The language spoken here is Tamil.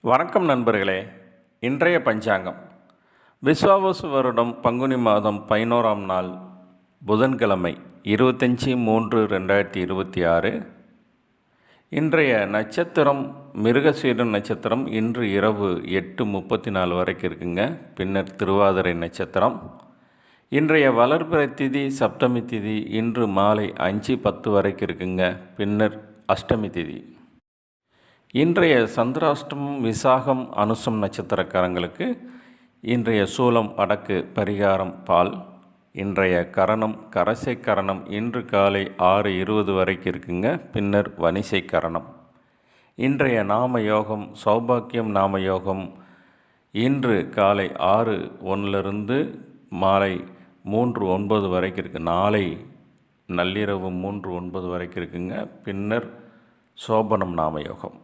வணக்கம் நண்பர்களே. இன்றைய பஞ்சாங்கம் விஸ்வாவசு வருடம் பங்குனி மாதம் 11ஆம் நாள் புதன்கிழமை 25/3/2026. இன்றைய நட்சத்திரம் மிருகசீரிட நட்சத்திரம். இன்று இரவு 8:34 வரைக்கும் இருக்குங்க. பின்னர் திருவாதிரை நட்சத்திரம். இன்றைய வளர்பிறை திதி சப்தமி திதி இன்று மாலை 5:10 வரைக்கும் இருக்குங்க. பின்னர் அஷ்டமி திதி. இன்றைய சந்திராஷ்டமம் விசாகம் அனுசம் நட்சத்திரக்காரங்களுக்கு இன்றைய சூலம் வடக்கு, பரிகாரம் பால். இன்றைய கரணம் கரசை கரணம். இன்று காலை 6:20 வரைக்கும் இருக்குங்க. பின்னர் வனிசை கரணம். இன்றைய நாம யோகம் சௌபாக்கியம் நாம யோகம். இன்று காலை 6:01 மாலை 3:09 வரைக்கும் இருக்குது. நாளை நள்ளிரவு 3:09 வரைக்கும் இருக்குங்க. பின்னர் சோபனம் நாம யோகம்.